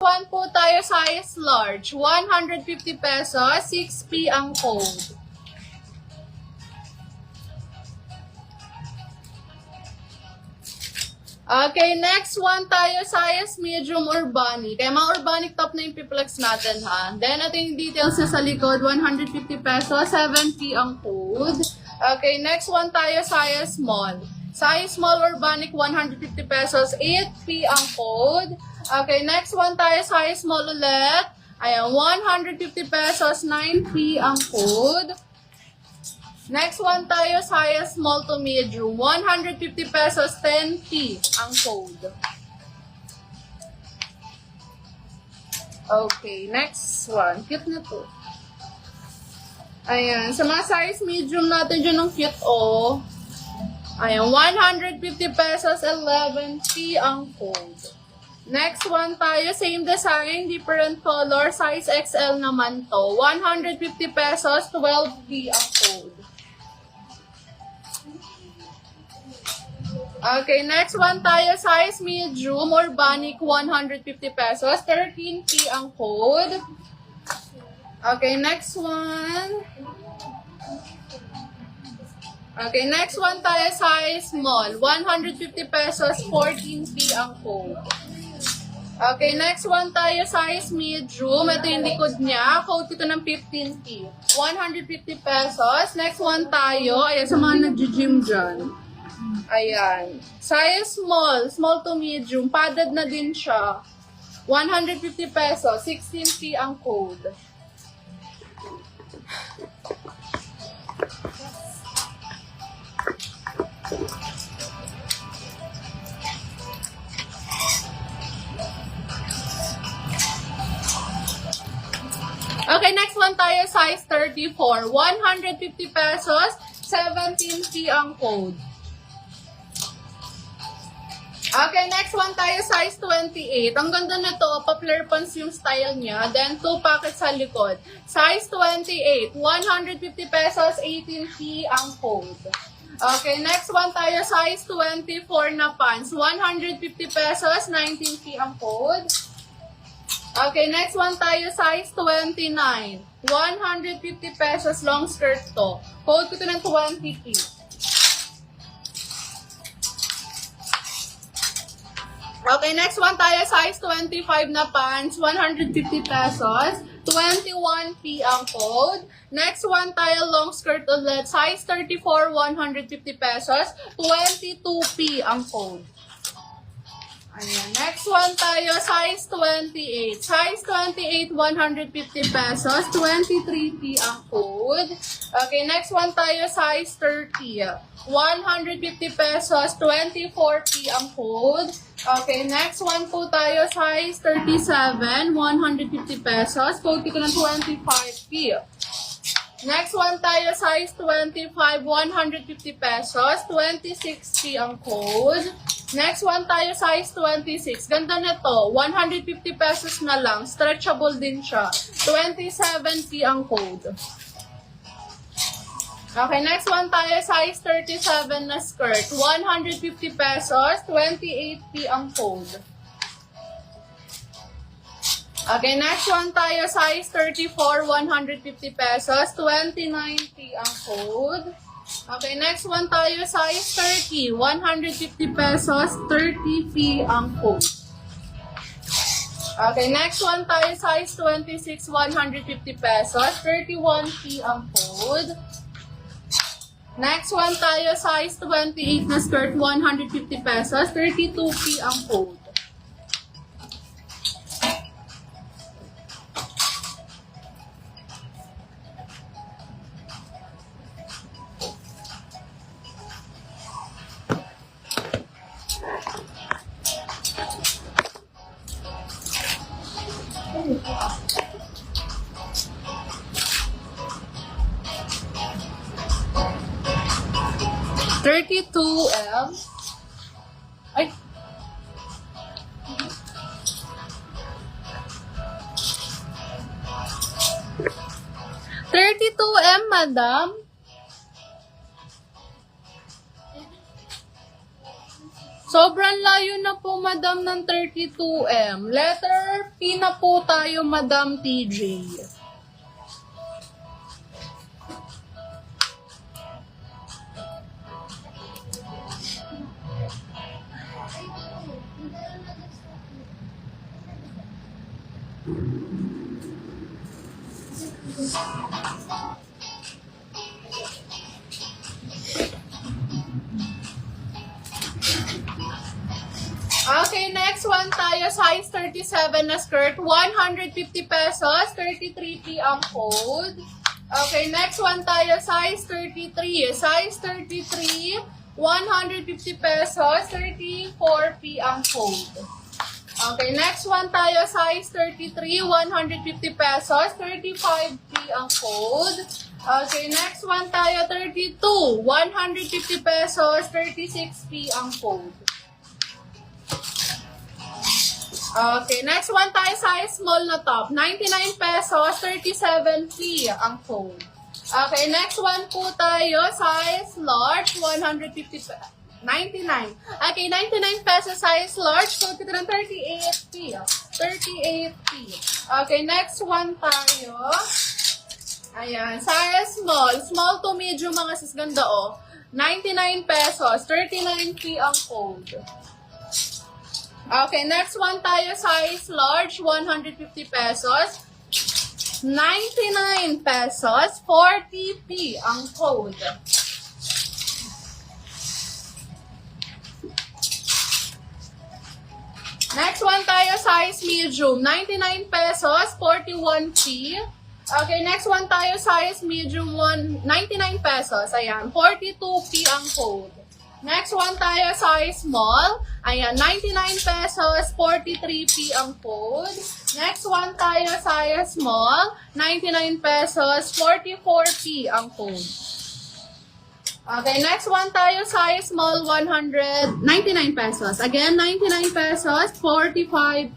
One po tayo size large, 150 pesos, 6P ang code. Okay, next one tayo, size medium urbanic. Kaya mga urbanic top na yung piplex natin ha. Then, ito yung details sa likod, 150 pesos, 7P ang code. Okay, next one tayo, size small. Size small urbanic, 150 pesos, 8P ang code. Okay, next one tayo, size small ulit. Ayan, 150 pesos, 9P ang code. Next one tayo, size small to medium. 150 pesos, 10P ang code. Okay, next one. Cute na to. Ayan, sa mga size medium natin dyan ng cute, oh. Ayan, 150 pesos, 11P ang code. Next one tayo, same design, different color, size XL naman to. 150 pesos, 12P ang code. Okay, next one tayo, size medium, urbanic, 150 pesos, 13P ang code. Okay, next one. Okay, next one tayo, size small, 150 pesos, 14P ang code. Okay, next one tayo, size medium, ito yung likod niya, code ito ng 15P, 150 pesos. Next one tayo, ayan, sa mga nag-gym dyan. Ayan. Size small, small to medium, padded na din siya. 150 pesos, 16P ang code. Okay, next one tayo, size 34, 150 pesos, 17P ang code. Okay, next one tayo, size 28. Ang ganda na to, pa-flare pants yung style niya. Then, 2 pockets sa likod. Size 28, 150 pesos, 18P ang code. Okay, next one tayo, size 24 na pants. 150 pesos, 19P ang code. Okay, next one tayo, size 29. 150 pesos, long skirt to. Code ko to ng 20P. Okay, next one tayo, size 25 na pants, 150 pesos, 21P ang code. Next one tayo, long skirt ulit, size 34, 150 pesos, 22P ang code. Ayan. Next one tayo, size 28. Size 28, 150 pesos, 23P ang code. Okay, next one tayo, size 30. 150 pesos, 24P ang code. Okay, next one po tayo, size 37, 150 pesos. Code ko ng 25P. Next one tayo, size 25, 150 pesos, 26P ang code. Next one tayo, size 26. Ganda na to, 150 pesos na lang. Stretchable din siya. 27P ang code. Okay, next one tayo, size 37 na skirt. 150 pesos, 28P ang code. Okay, next one tayo, size 34, 150 pesos, 29P ang code. Okay, next one tayo, size 30, 150 pesos, 30P ang code. Okay, next one tayo, size 26, 150 pesos, 31P ang code. Next one tayo, size 28 na skirt, 150 pesos, 32P ang code. $32M. Ay. $32M, madam. Sobrang layo na po, madam, ng 32M. Letter P na po tayo, madam TJ. Okay, next one tayo, size 37 na skirt, 150 pesos, 33P ang code. Okay, next one tayo, size 33, size 33, 150 pesos, 34P ang code. Okay, next one tayo, size 33, 150 pesos, 35P ang code. Okay, next one tayo, 32, 150 pesos, 36P ang code. Okay, next one tayo, size small na top, 99 pesos, 37P ang code. Okay, next one po tayo, size large, 150 pesos. 99. Okay, 99 pesos size large. So, kita ng 38P. 38P. Okay, next one tayo. Ayan, size small. Small to medium mga sis, ganda oh. 99 pesos. 39P ang code. Okay, next one tayo, size large, 150 pesos. 99 pesos. 40P ang code. Next one tayo, size medium, 99 pesos, 41P. Okay, next one tayo, size medium, 99 pesos. Ayan, 42P ang code. Next one tayo, size small. Ayan, 99 pesos, 43P ang code. Next one tayo, size small, 99 pesos, 44P ang code. Okay, next one tayo, size small, 199 pesos. Again, 99 pesos, 45